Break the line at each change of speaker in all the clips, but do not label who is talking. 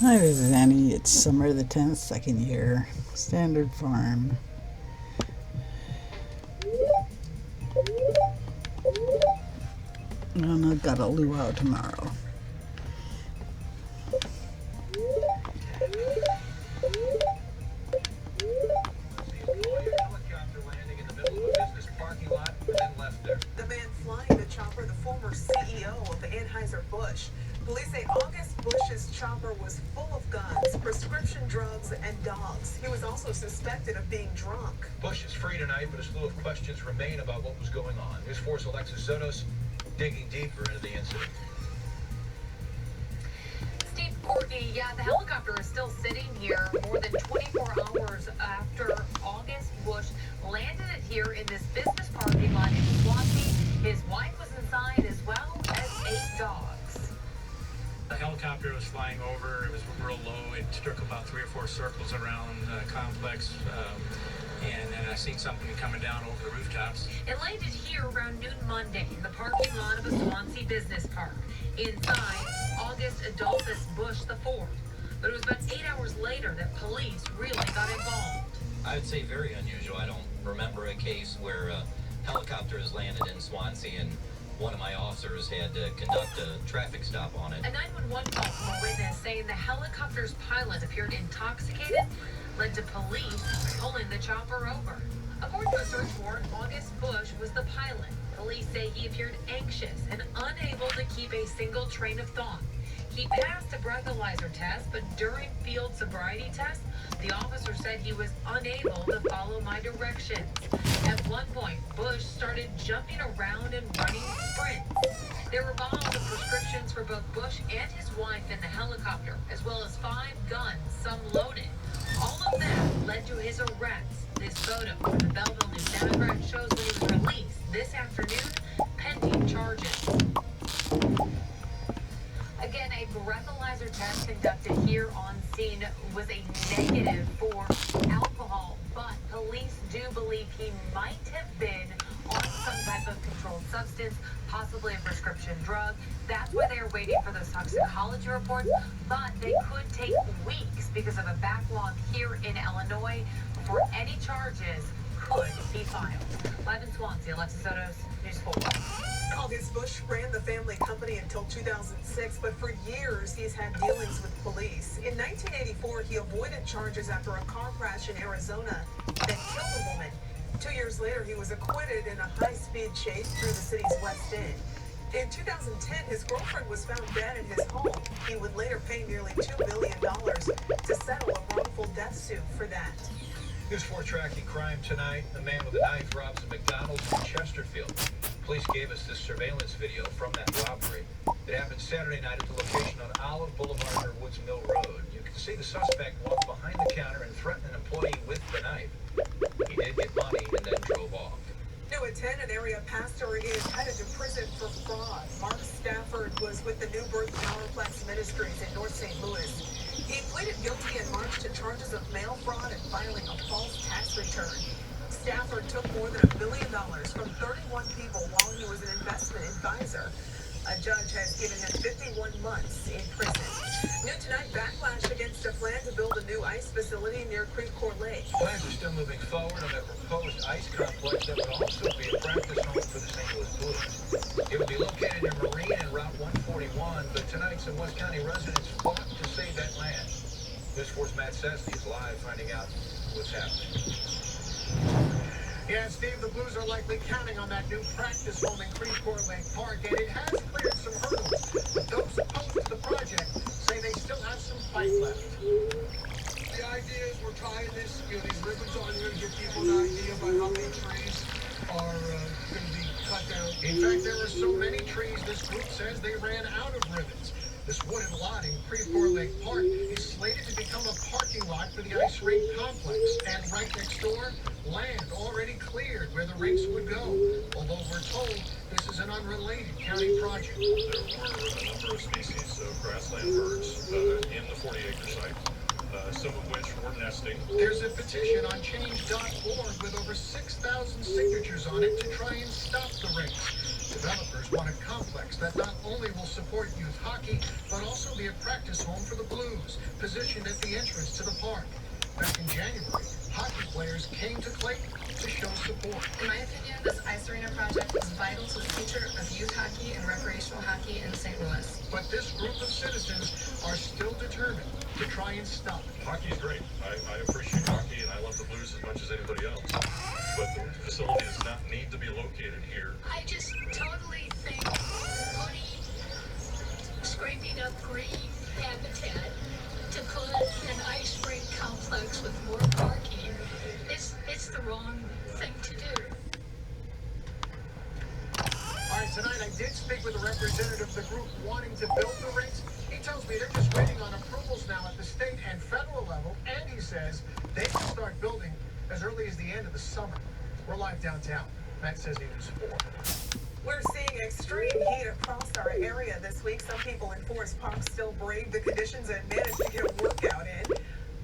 Hi, this is Annie. It's summer the 10th, second year. Standard farm. And I've got a luau tomorrow.
The man flying the chopper, the former CEO of Anheuser-Busch. Police say August Bush's chopper was full of guns, prescription drugs, and dogs. He was also suspected of being drunk.
Bush is free tonight, but a slew of questions remain about what was going on. News 4's Alexis Sotos digging deeper into the incident.
Steve, Courtney, yeah, the helicopter is still sitting here more than 24 hours after August Bush landed it here in this business parking lot in Swansea. His wife was inside as well as 8 dogs.
The helicopter was flying over. It was real low. It took about 3 or 4 circles around the complex. And then I seen something coming down over the rooftops.
It landed here around noon Monday in the parking lot of a Swansea business park. Inside, August Adolphus Bush IV. But it was about 8 hours later that police really got involved.
I would say very unusual. I don't remember a case where a helicopter has landed in Swansea and one of my officers had to conduct a traffic stop on it.
A 911 call from a witness saying the helicopter's pilot appeared intoxicated led to police pulling the chopper over. According to a search warrant, August Bush was the pilot. Police say he appeared anxious and unable to keep a single train of thought. He passed a breathalyzer test, but during field sobriety tests, the officer said he was unable to follow my directions. At one point, Bush started jumping around and running sprints. There were bottles of prescriptions for both Bush and his wife in the helicopter, as well as 5 guns, some loaded. All of that led to his arrest. This photo from the Belleville News-Democrat shows when he was released this afternoon, pending charges. Again, a breathalyzer test conducted here on scene was a negative for alcohol, but police do believe he might have been on some type of controlled substance, possibly a prescription drug. That's why they're waiting for those toxicology reports, but they could take weeks because of a backlog here in Illinois before any charges could be filed. Live in Swansea, Alexis Sotos, News 4.
August Bush ran the family company until 2006, but for years he's had dealings with police. In 1984, he avoided charges after a car crash in Arizona that killed a woman. 2 years later, he was acquitted in a high-speed chase through the city's West End. In 2010, his girlfriend was found dead in his home. He would later pay nearly $2 million to settle a wrongful death suit for that.
News 4 tracking crime tonight. A man with a knife robs a McDonald's in Chesterfield. Police gave us this surveillance video from that robbery. It happened Saturday night at the location on Olive Boulevard near Woods Mill Road. You can see the suspect walk behind the counter and threaten an employee with the knife. He did get money and then drove off.
New at 10, an area pastor is headed to prison for fraud. Mark Stafford was with the New Birth Powerplex Ministries in North St. Louis. He pleaded guilty in March to charges of mail fraud and filing a false tax return. Stafford took more than $1 million from 31 people while he was an investment advisor. A judge has given him 51 months in prison. New tonight, backlash against a plan to build a new ice facility near Creve Coeur Lake.
Plans are still moving forward on a proposed ice complex that would also be a practice home for the St. Louis Blues. It would be located in Marine and Route 141, but tonight some West County residents fought to save that land. News 4's Matt Sesty is live finding out what's happening.
Yeah, Steve, the Blues are likely counting on that new practice home in Creve Coeur Lake Park, and it has cleared some hurdles. But those opposed to the project say they still have some fight left.
The idea is we're trying this, these ribbons on here to give people an idea about how many trees are going to be cut down.
In fact, there are so many trees, this group says they ran out of ribbons. This wooded lot in Creve Coeur Lake Park is slated to become a parking lot for the ice rink complex. And right next door, land already cleared where the rinks would go. Although we're told this is an unrelated county project.
There were a number of species of grassland birds in the 40-acre site, some of which were nesting.
There's a petition on change.org with over 6,000 signatures on it to try and stop the rinks. Developers want a complex that not only will support youth hockey, but also be a practice home for the Blues, positioned at the entrance to the park. Back in January, hockey players came to Clayton to show support.
In my opinion, this ice arena project is vital to the future of youth hockey and recreational hockey in St. Louis.
But this group of citizens are still determined to try and stop it.
Hockey is great. I appreciate hockey, and I love the Blues as much as anybody else. But the facility does not need to be located here.
I just totally think putting, scraping up green habitat to put an ice rink complex with more parking, it's the wrong thing to do.
All right, tonight I did speak with a representative of the group wanting to build the rinks. He tells me they're just waiting on approvals now at the state and federal level, and he says they can start building as early as the end of the summer. We're live downtown. Matt says News 4.
We're seeing extreme heat across our area this week. Some people in Forest Park still brave the conditions and manage to get a workout in.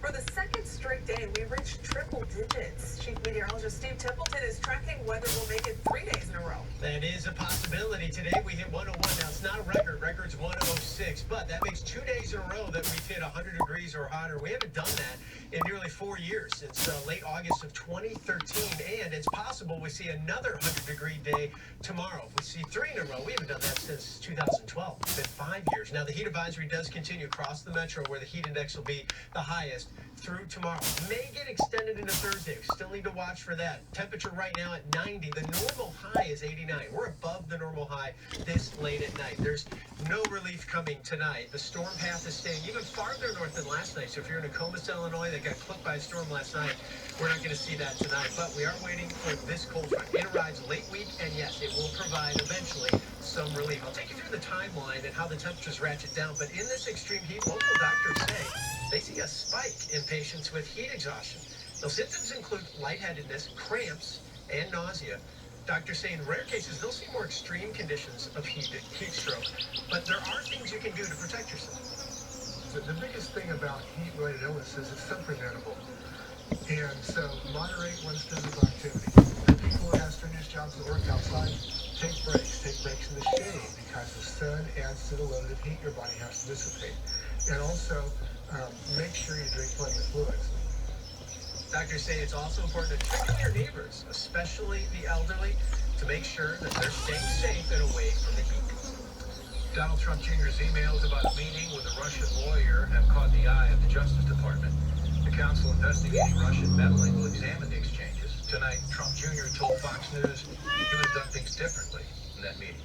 For the second straight day, we reached triple digits. Chief Meteorologist Steve Templeton is tracking whether we'll make it 3 days in a row.
That is a possibility. Today we hit 101. Now, it's not a record. Record's 106. But that makes 2 days in a row that we've hit 100 degrees or hotter. We haven't done that in nearly 4 years, since late August of 2013. And it's possible we see another 100-degree day tomorrow. If we see 3 in a row, we haven't done that since 2012. It's been 5 years. Now, the heat advisory does continue across the metro, where the heat index will be the highest through tomorrow. May get extended into Thursday. We still need to watch for that. Temperature right now at 90. The normal high is 89. We're above the normal high this late at night. There's no relief coming tonight. The storm path is staying even farther north than last night. So if you're in Nokomis, Illinois, that got clipped by a storm last night, we're not going to see that tonight. But we are waiting for this cold front. It arrives late week, and yes, it will provide eventually some relief. I'll take you through the timeline and how the temperatures ratchet down. But in this extreme heat, local doctors say they see a spike in patients with heat exhaustion. The symptoms include lightheadedness, cramps, and nausea. Doctors say in rare cases they'll see more extreme conditions of heat stroke, but there are things you can do to protect yourself.
The biggest thing about heat-related illness is it's so preventable. And so moderate one's physical activity. People who have strenuous jobs that work outside, take breaks in the shade, because the sun adds to the load of heat your body has to dissipate. And also, make sure you drink plenty of fluids.
Doctors say it's also important to check on your neighbors, especially the elderly, to make sure that they're staying safe and away from the heat.
Donald Trump Jr.'s emails about a meeting with a Russian lawyer have caught the eye of the Justice Department. The council investigating Russian meddling will examine the exchanges. Tonight, Trump Jr. told Fox News he would have done things differently in that meeting.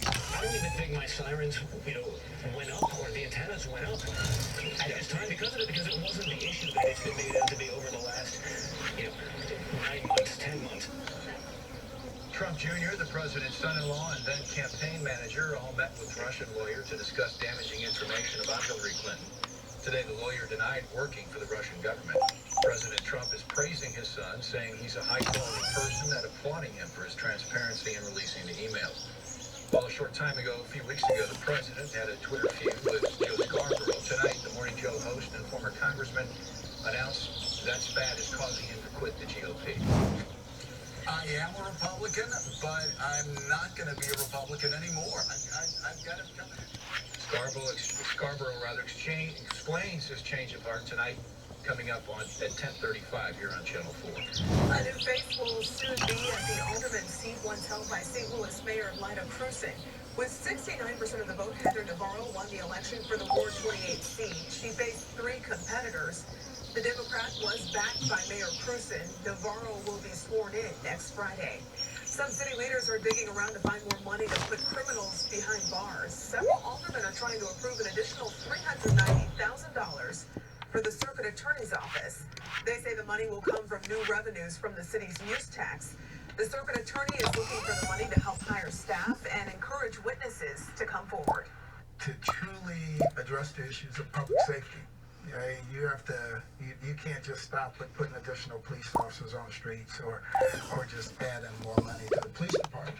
I don't even think my sirens, went up, or the antennas went up at this time because of it, because it wasn't the issue that it's been made out to be over the last, 9 months, 10 months.
Trump Jr., the president's son-in-law, and then campaign manager all met with Russian lawyer to discuss damaging information about Hillary Clinton. Today, the lawyer denied working for the Russian government. President Trump is praising his son, saying he's a high-quality person and applauding him for his transparency in releasing the emails. Well, a short time ago, a few weeks ago, the president had a Twitter feud with Joe Scarborough. Tonight, the Morning Joe host and former congressman announced that spat is causing him to quit the GOP.
I am a Republican, but I'm not going to be a Republican anymore. I've got it coming.
Scarborough explains his change of heart tonight, coming up at 10:35 here on Channel 4.
A new face will soon be at the alderman seat once held by St. Louis Mayor Lida Krewson. With 69% of the vote, Heather Navarro won the election for the Ward 28 seat. She faced 3 competitors. The Democrat was backed by Mayor Krewson. Navarro will be sworn in next Friday. Some city leaders are digging around to find more money to put criminals behind bars. Several aldermen are trying to approve an additional $390,000 for the circuit attorney's office. They say the money will come from new revenues from the city's use tax. The circuit attorney is looking for the money to help hire staff and encourage witnesses to come forward.
To truly address the issues of public safety, you can't just stop with putting additional police officers on the streets or just adding more money to the police department.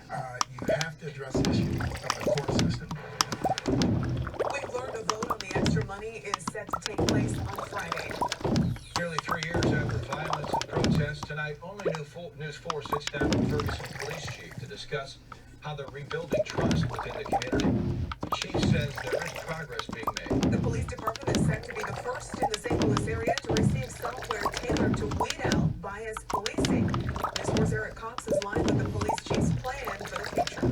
You have to address the issue of the court system.
We've learned a vote on the extra money is set to take place on Friday.
Nearly 3 years after violence and protests, tonight only News 4 sits down with Ferguson Police Chief to discuss how they're rebuilding trust within the community. The chief says there is progress being made.
The police department is set to be the first in the St. Louis area to receive software tailored to weed out biased policing. News 4's Eric Cox is live with the police chief's plan for the future.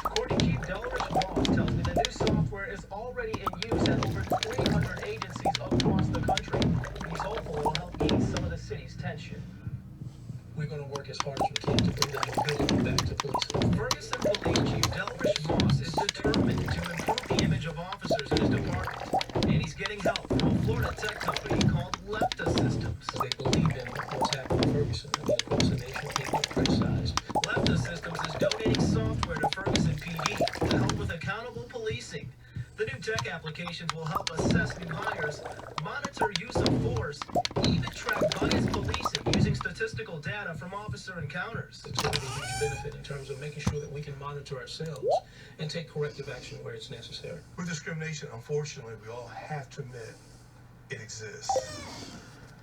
According to Chief Delrish Moss tells me the new software is already in use at over 300 agencies across the country. He's hopeful it will help ease some of the city's tension.
We're going to work as hard as we can to bring that mobility back to policing.
Ferguson Police Chief Delrish Moss is determined to improve the image of officers in his department, and he's getting help from a Florida tech company called Lefta Systems.
They believe in what's happening in Ferguson. I mean, across the nation, people are criticized.
Lefta Systems is donating software to Ferguson PD to help with accountable policing. The new tech applications will help assess new hires, monitor use of force, even track biased policing using statistical data from officer encounters.
It's going to be a huge benefit in terms of making sure that we can monitor ourselves and take corrective action where it's necessary.
With discrimination, unfortunately, we all have to admit it exists.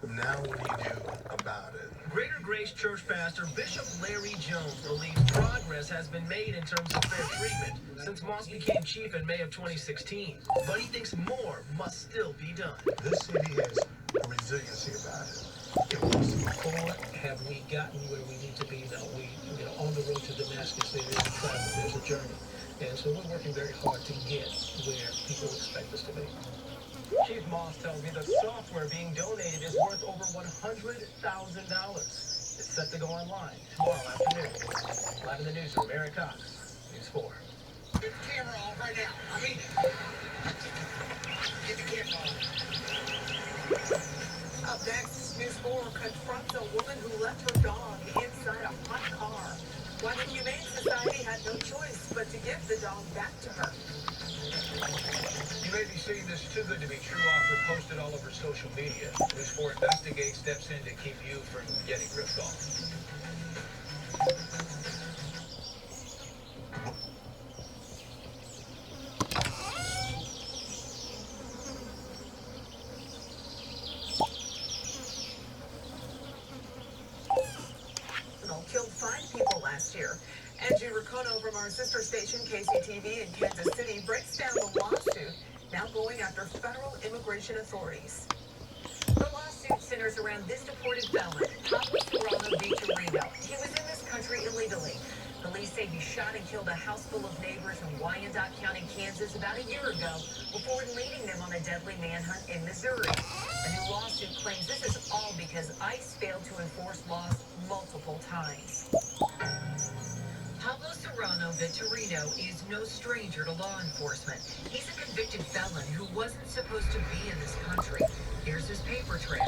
Now what do you do about it?
Greater Grace Church pastor Bishop Larry Jones believes progress has been made in terms of fair treatment since Moss became chief in May of 2016. But he thinks more must still be done.
This city has a resiliency about it. It wants to move forward.
Have we gotten where we need to be? No, on the road to Damascus, there is a travel, there's a journey. And so we're working very hard to get where people expect us to be.
Chief Moss tells me the software being donated is worth over $100,000. It's set to go online tomorrow afternoon. Live in the newsroom, Eric Cox, News 4.
Get the camera off right now. I mean, get the camera off.
Up next, News 4 confronts a woman who left her dog inside a hot car. Why the Humane Society had no choice but to give the dog back to her.
You may be seeing this Too Good to Be True offer posted all over social media. News 4 Investigates steps in to keep you from getting ripped off.
Killed 5 people last year. Angie Racono from our sister station KCTV in Kansas City breaks down the lawsuit now going after federal immigration authorities.
The lawsuit centers around this deported felon, Pablo Serrano Vitorino. He was in this country illegally. Police say he shot and killed a house full of neighbors in Wyandotte County, Kansas about a year ago before leading them on a deadly manhunt in Missouri. A new lawsuit claims this is all because ICE failed to enforce laws multiple times. Pablo Serrano Vitorino is no stranger to law enforcement. He's a convicted felon who wasn't supposed to be in this country. Here's his paper trail.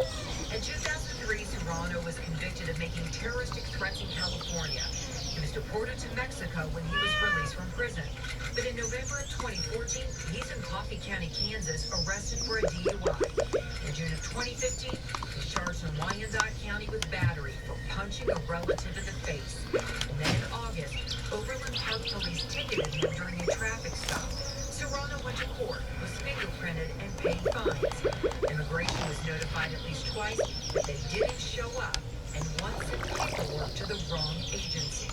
In 2003, Serrano was convicted of making terroristic threats in California. He was deported to Mexico when he was released from prison. But in November of 2014, he's in Coffee County, Kansas, arrested for a DUI. In June of 2015, he's charged in Wyandotte County with battery for punching a relative in the face. And then in August, Overland Park police ticketed him during a traffic stop. Serrano went to court, was fingerprinted, and paid fines. Immigration was notified at least twice, but they didn't show up, and once sent paperwork to the wrong agency.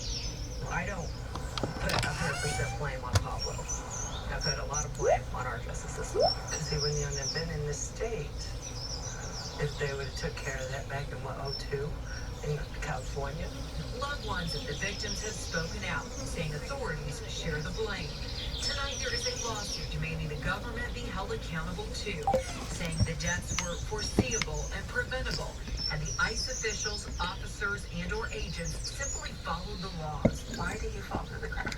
I don't put 100% blame on Pablo. I put a lot of blame on our justice system.
Because he wouldn't even have been in this state if they would have took care of that back in, 2002 in California.
Loved ones of the victims have spoken out, saying authorities share the blame. Tonight, there is a lawsuit demanding the government be held accountable too, saying the deaths were foreseeable and preventable, and the ICE officials, officers, and/or agents simply followed the laws.
Why did he fall through the cracks?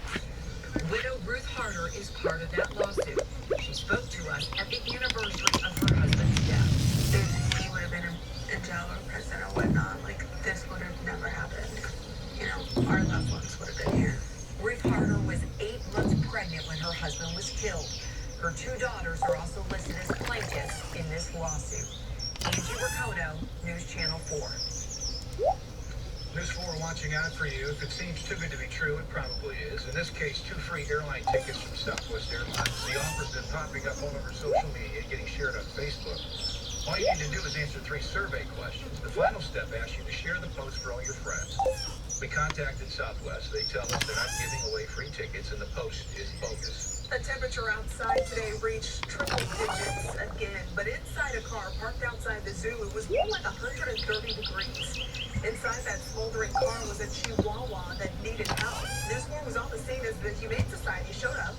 Widow Ruth Harder is part of that lawsuit. She spoke to us at the anniversary of her husband's death.
If he would have been in jail or prison or whatnot, like, this would have never happened. You know, our loved ones would have been here.
Ruth Harder was 8 months pregnant when her husband was killed. Her 2 daughters are also listed as plaintiffs in this lawsuit. Angie Racono, News Channel 4.
News 4 watching out for you. If it seems too good to be true, it probably is. In this case, 2 free airline tickets from Southwest Airlines. The offer's been popping up all over social media and getting shared on Facebook. All you need to do is answer 3 survey questions. The final step asks you to share the post for all your friends. We contacted Southwest. They tell us they're not giving away free tickets and the post is bogus.
The temperature outside today reached triple digits again, but inside a car parked outside the zoo, it was more like 130 degrees. Inside that smoldering car was a Chihuahua that needed help. News 4 was on the scene as the Humane Society showed up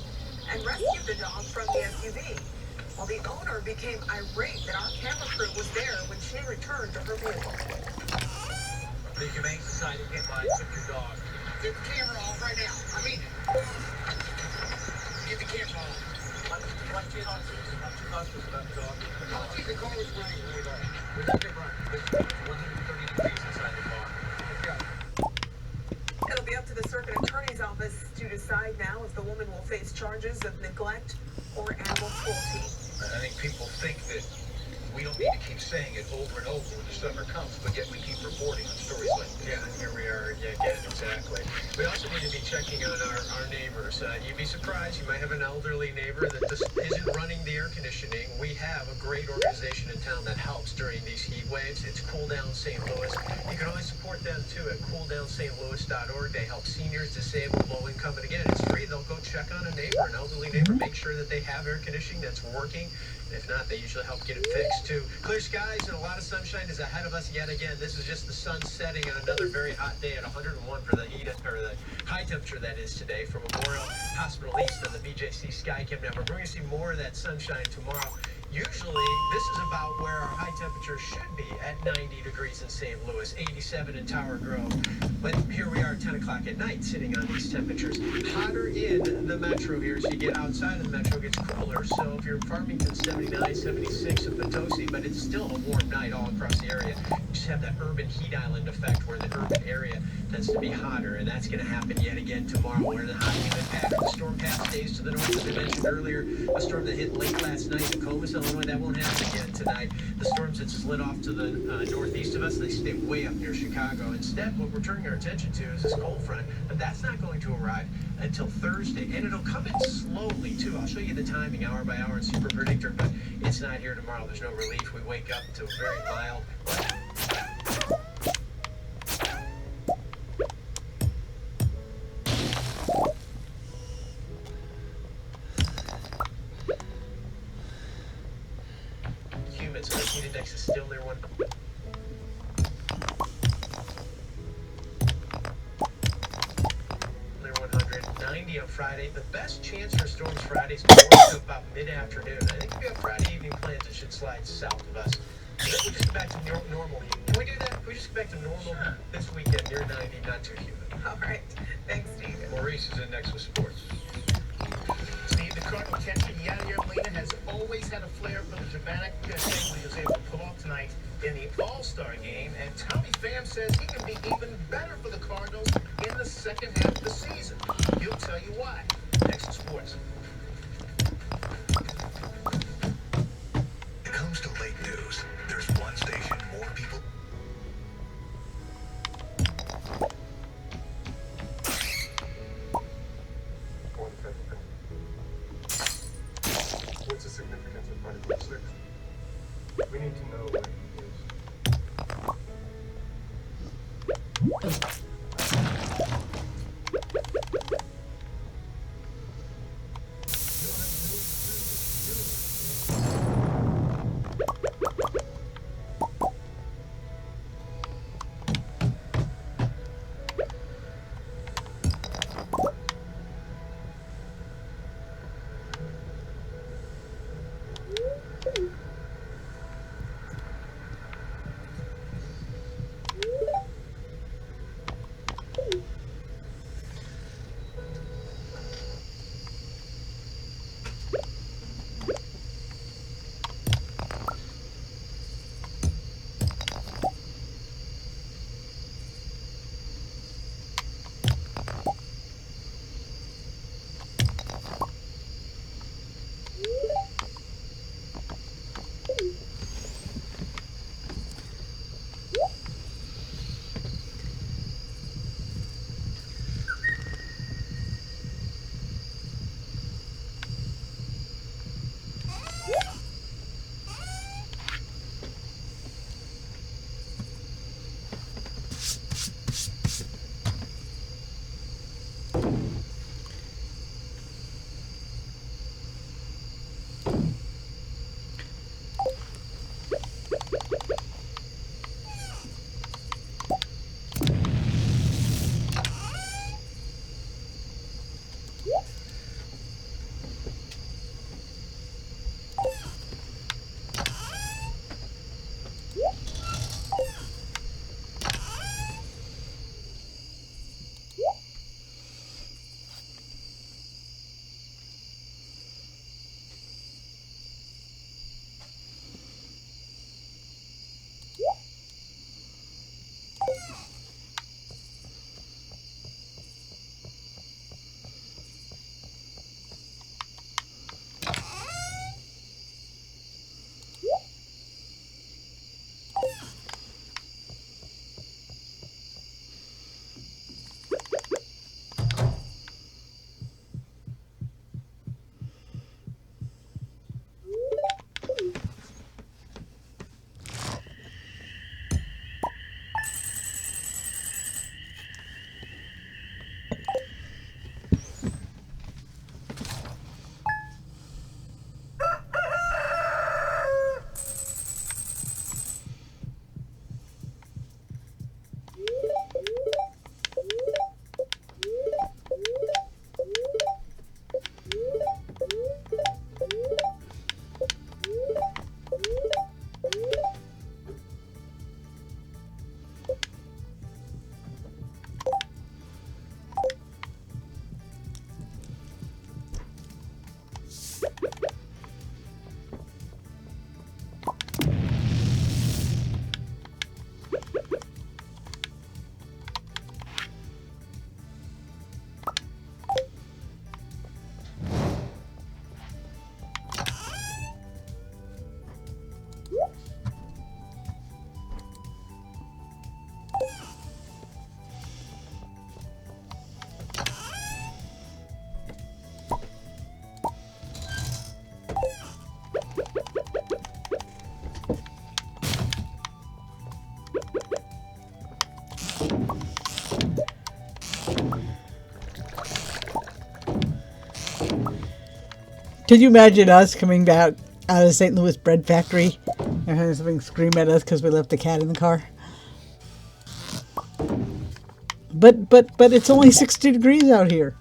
and rescued the dog from the SUV. While the owner became irate that our camera crew was there when she returned to her vehicle.
The Humane Society came by and took your dog.
Get the camera off right now. I mean, get the camera off.
Why don't you talk to us about the dog?
I don't think the car was running really well.
We let it run. There's 130 degrees inside the car.
It'll be up to the circuit attorney's office to decide now if the woman will face charges of neglect or animal cruelty.
I think people think that we don't need to keep saying it over and over when the summer comes, but yet we keep reporting on stories like this.
Yeah, here we are again, exactly. We also need to be checking on our neighbors. You'd be surprised, you might have an elderly neighbor that just isn't running the air conditioning. We have a great organization in town that helps during these heat waves. It's Cool Down St. Louis. You can always support them too at cooldowstlouis.org. They help seniors, disabled, low income, and again, it's free. They'll go check on a neighbor, an elderly neighbor, make sure that they have air conditioning that's working. If not, they usually help get it fixed too. Clear skies and a lot of sunshine is ahead of us yet again. This is just the sun setting on another very hot day at 101 for the the high temperature that is today from Memorial Hospital East on the BJC Skycam network. We're going to see more of that sunshine tomorrow. Usually, this is about where our high temperature should be at 90 degrees in St. Louis, 87 in Tower Grove. But here we are at 10 o'clock at night sitting on these temperatures. Hotter in the metro here. As you get outside of the metro, it gets cooler. So if you're in Farmington, 79, 76 in Potosi, but it's still a warm night all across the area. You just have that urban heat island effect where the urban area tends to be hotter, and that's going to happen yet again tomorrow. Where the hot humid pattern, the storm path stays to the north, as I mentioned earlier. A storm that hit late last night in Tacoma, Illinois, that won't happen again tonight. The storms that slid off to the northeast of us, they stay way up near Chicago. Instead, what we're turning our attention to is this cold front, but that's not going to arrive until Thursday, and it'll come in slowly too. I'll show you the timing hour by hour in Super Predictor, but it's not here tomorrow. There's no relief. We wake up to a very mild weather. Humid, so the heat index is still near 1. Near 190 on Friday. The best chance for storms Friday is to about mid-afternoon. I think if we have Friday evening plans, it should slide south of us. And then we just go back to normal heat. Can we do that? Can we just go back to normal this weekend, near 90, not too humid?
All right. Thanks, Steve.
Maurice is in next with sports.
Steve, the Cardinal catcher Yadier Molina has always had a flair for the dramatic thing he was able to pull off tonight in the All-Star game, and Tommy Pham says he can be even better for the Cardinals in the second half of the season. He'll tell you why. Next to sports.
When it comes to late news, there's one station more people...
What's the significance of Article 6? We need to know where he is.
Could you imagine us coming back out of St. Louis bread factory and having something scream at us because we left the cat in the car? But it's only 60 degrees out here.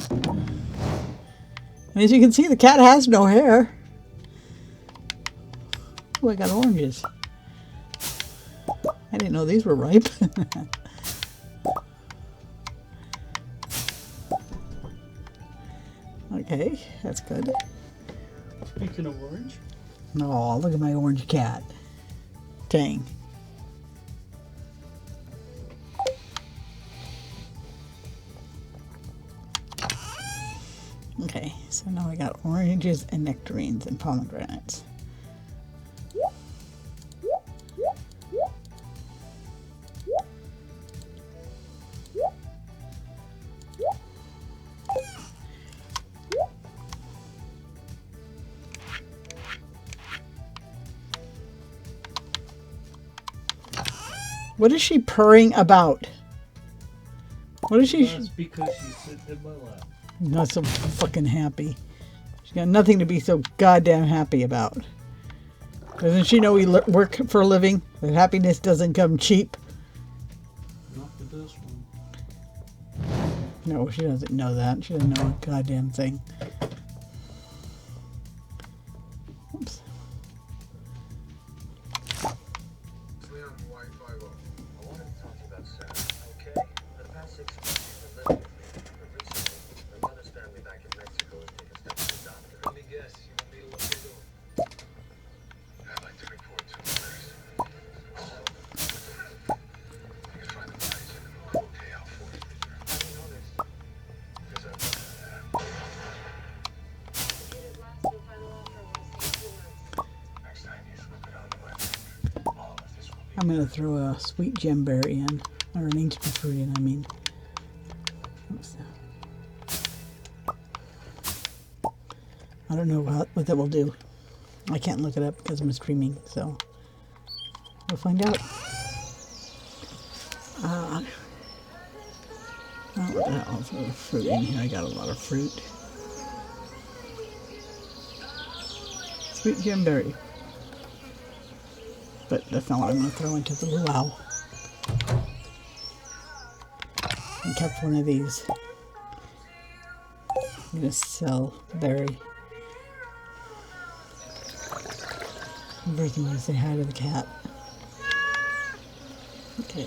And as you can see, the cat has no hair. Oh, I got oranges. I didn't know these were ripe. Okay, that's good.
Speaking of orange.
Oh, look at my orange cat. Dang. Okay, so now I got oranges and nectarines and pomegranates. What is she purring about? What is she?
That's because she's sitting in my lap.
Not so fucking happy. She's got nothing to be so goddamn happy about. Doesn't she know we work for a living? That happiness doesn't come cheap?
Not with this one.
No, she doesn't know that. She doesn't know a goddamn thing. Oops. I'm going to throw a sweet gemberry in, or an ancient fruit in, I mean. Oops. I don't know what that will do. I can't look it up because I'm streaming, so we'll find out. Oh, what the hell? I'll throw the fruit in here. I got a lot of fruit. Sweet gemberry. But that's not what I'm going to throw into the luau. I kept one of these. I'm going to sell berry. I'm breaking to say hi to the cat. Okay.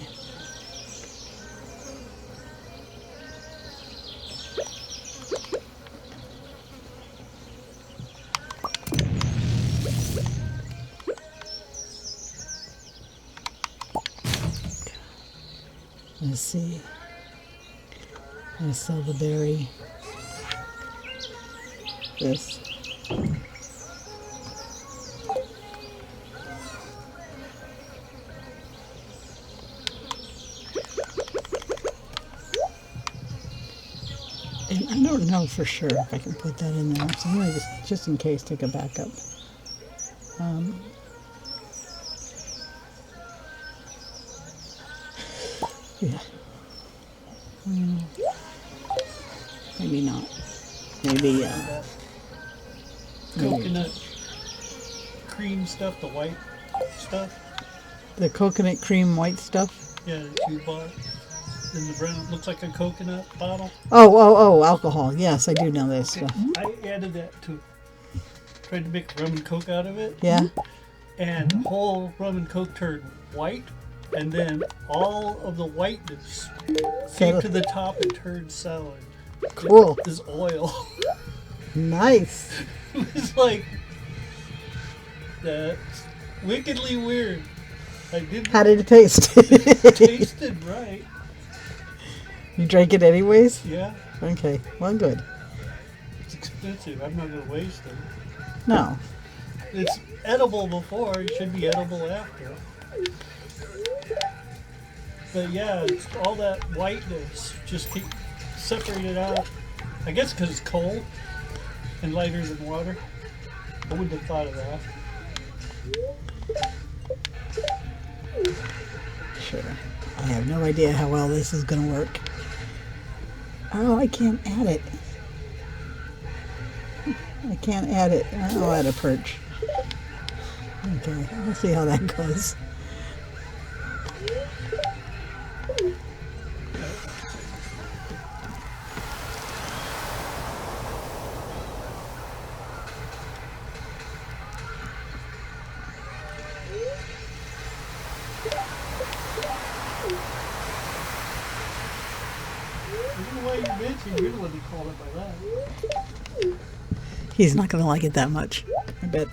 Let's see. I sell the berry. This. And I don't know for sure if I can put that in there, so I'm going to just in case take a backup. Yeah. Maybe not. Maybe,
coconut cream stuff, the white stuff.
The coconut cream white stuff?
Yeah, that you bought in the brown. Looks like a coconut bottle.
Oh, alcohol. Yes, I do know this stuff.
I added that to, tried to make rum and coke out of it.
Yeah?
And whole rum and coke turned white. And then all of the whiteness came to the top and turned sour.
Cool.
This oil.
Nice.
It was like, that's wickedly weird.
How did it taste?
It tasted right.
You drank it anyways?
Yeah.
Okay, well, good.
It's expensive. I'm not going to waste it.
No.
It's edible before. It should be edible after. But yeah, it's all that whiteness just keep separated out. I guess because it's cold and lighter than water. I wouldn't have thought of that.
Sure. I have no idea how well this is going to work. Oh, I can't add it. I can't add it. I'll add a perch. Okay, we'll see how that goes.
You're the one who called it by that.
He's not going to like it that much, I bet.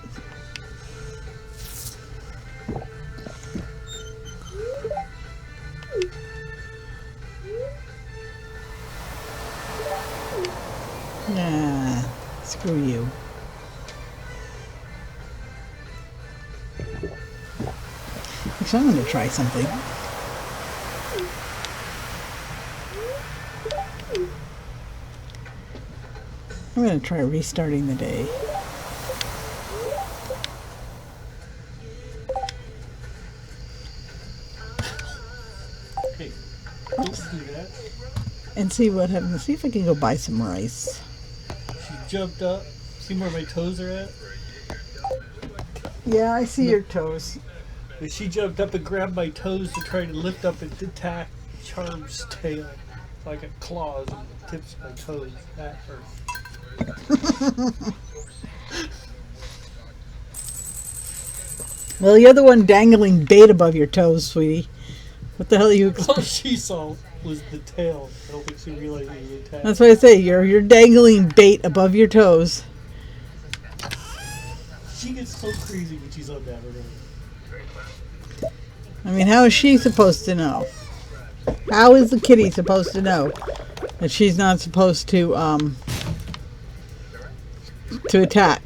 Nah, screw you. Actually, I'm going to try something. I'm going to try restarting the day.
Hey, don't do that.
And see what happens. See if I can go buy some rice.
She jumped up. See where my toes are at?
Yeah, I see your toes.
And she jumped up and grabbed my toes to try to lift up and attack Charm's tail. So I got claws on the tips of my toes. That hurt.
Well, you're the one dangling bait above your toes, sweetie. What the hell are you
All she saw was the tail. I don't think she realized it was a tail.
That's what I say. You're dangling bait above your toes.
She gets so crazy when she's on that road.
I mean, how is she supposed to know? How is the kitty supposed to know that she's not supposed to attack?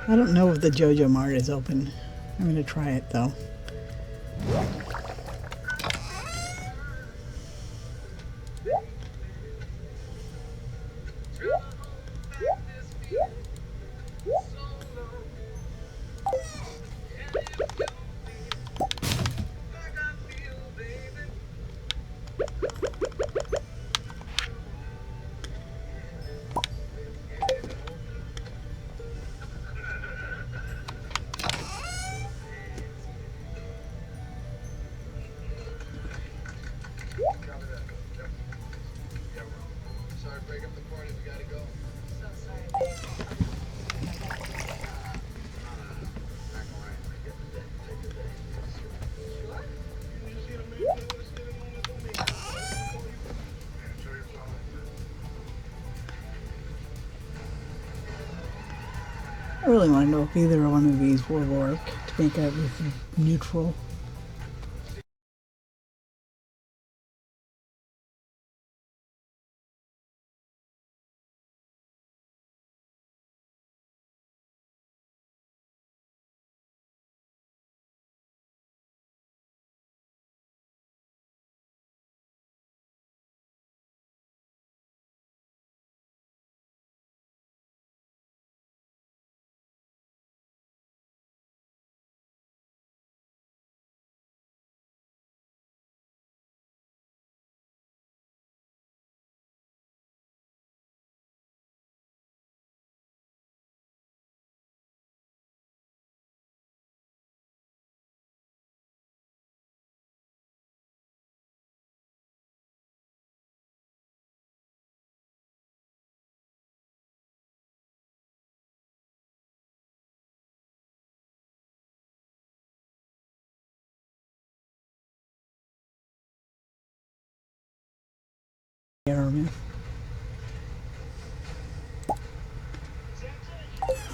I don't know if the JoJo Mart is open. I'm going to try it though. I really want to know if either one of these will work to make everything neutral.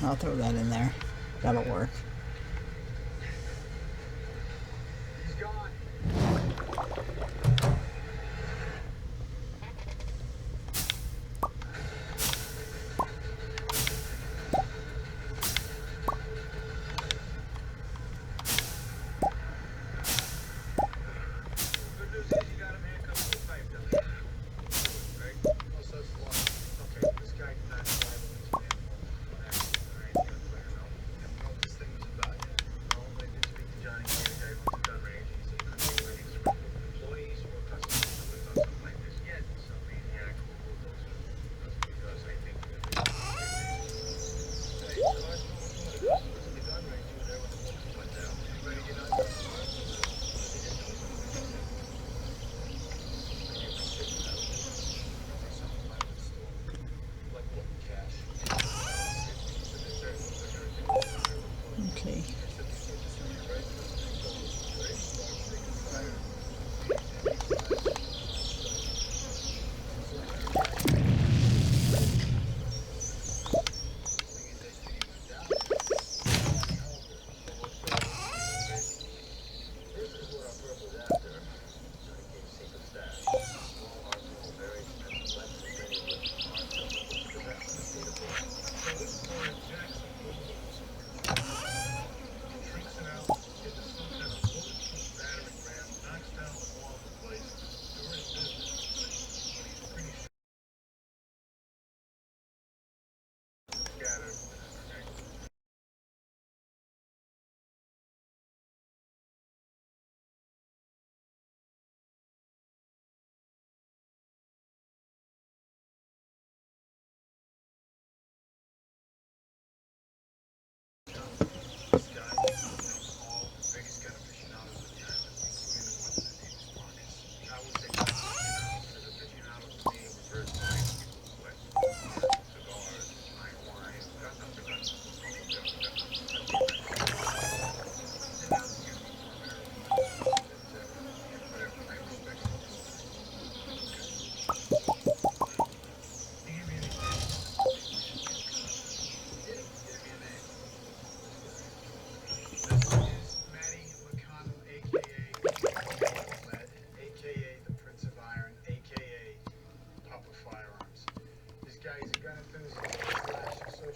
I'll throw that in there. That'll work.
He's gone.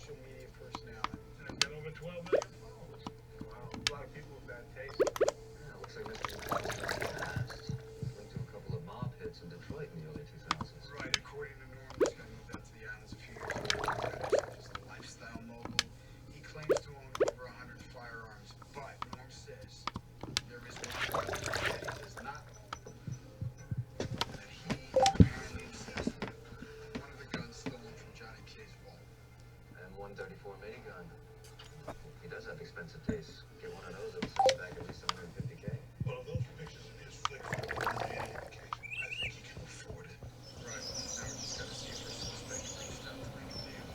social media personality.
I've got over 12 million followers.
Wow, a lot of people with bad taste.
Yeah, looks like Mr. Madden's very fast. Linked to a couple of mob hits in Detroit in the early 2000s.
Right, according to Norm, this guy moved out to the islands a few years ago. Just a lifestyle mogul. He claims to own over 100 firearms, but Norm says there is one that he does not own that he apparently obsessed with. One of the guns stolen from Johnny K's vault.
And 134 minigun. He does have expensive tastes. Get one of those, it'll set you back at least 150K.
Well, those pictures of his flick on any indication.
I think he can afford it. Right. Now we just gotta see if her suspect reached out to make a deal.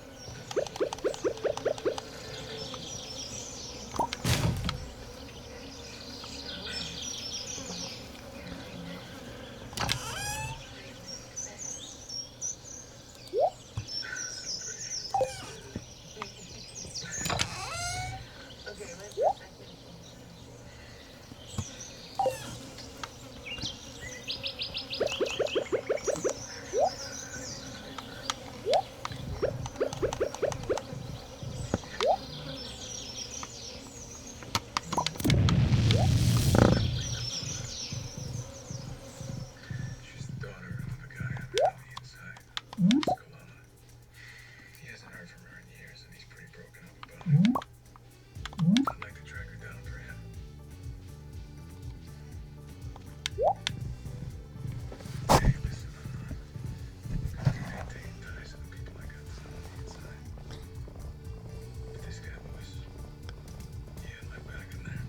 Okay, let's just
She's the daughter of a guy I met on the inside. Scolana. He hasn't heard from her in years, and he's pretty broken up about it. I'd like to track her down for him. Hey, listen, I gotta maintain ties to the people I got on the inside. But this guy, Lewis, he had my back in there.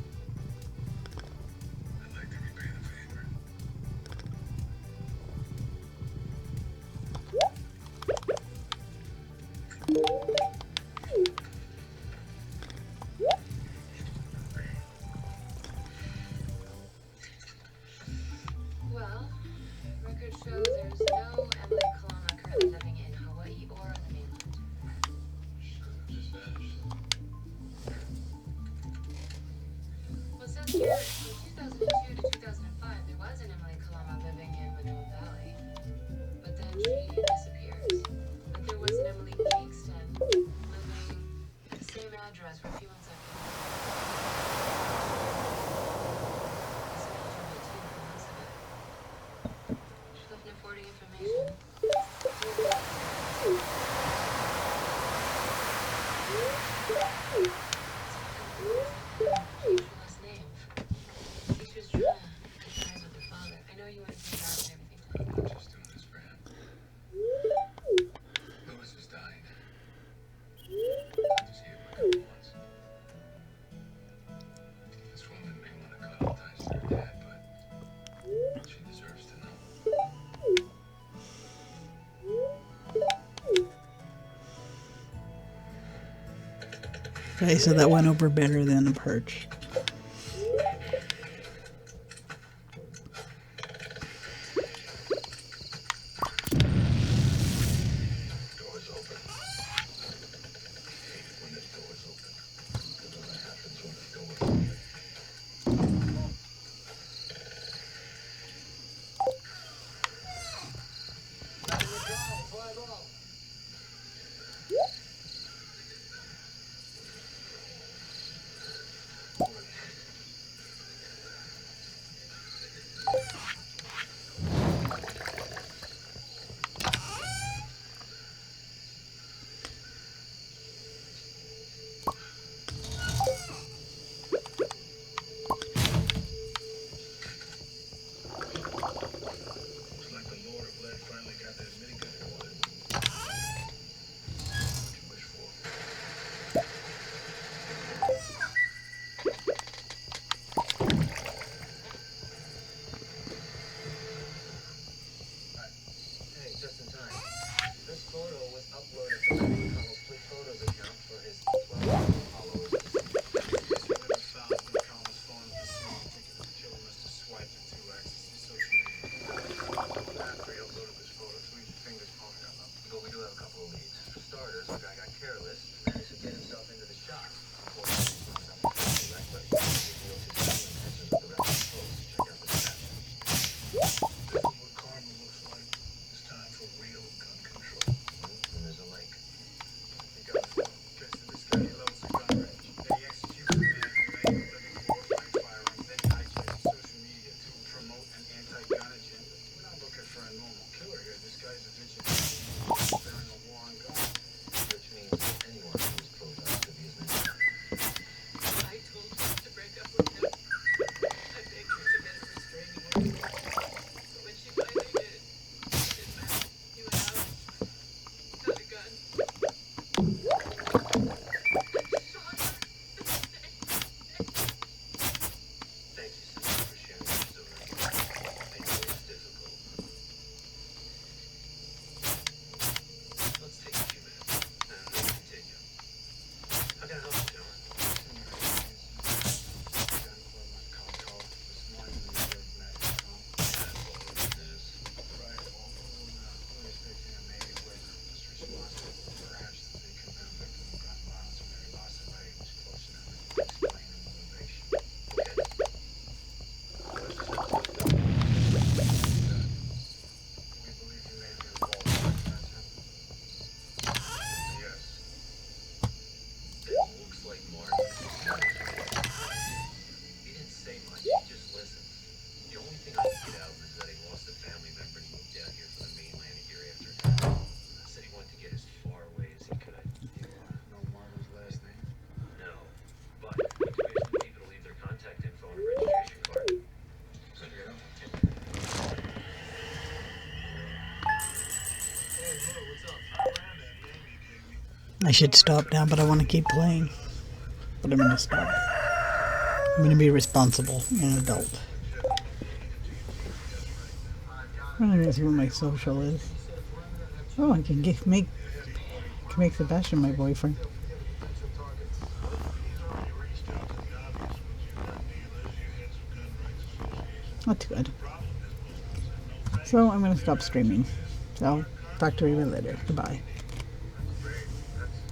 I'd like to repay the favor.
Well, records show there's no Emily Kalama currently living in Hawaii or on the mainland.
Just vanished.
Well, it says here from 2002 to 2005 there was an Emily Kalama living in Manoa Valley, but then she disappears. But there was an Emily Kingston living at the same address for a few months after. She left no forwarding information. Last name. I think she was trying to cut ties with her father. I know you want to take out and everything.
I'm just doing this for him. Lewis is dying. I'll just give him a couple months. This woman may want to cut all ties to her dad, but she deserves to know.
Okay, so that went over better than the perch.
Door's open. When this door's open, because what happens when the door's open.
I should stop now, but I want to keep playing. But I'm going to stop. I'm going to be responsible and adult. I'm going to see what my social is. Oh, I can make Sebastian my boyfriend. Not too good. So I'm going to stop streaming. So I'll talk to you later. Goodbye.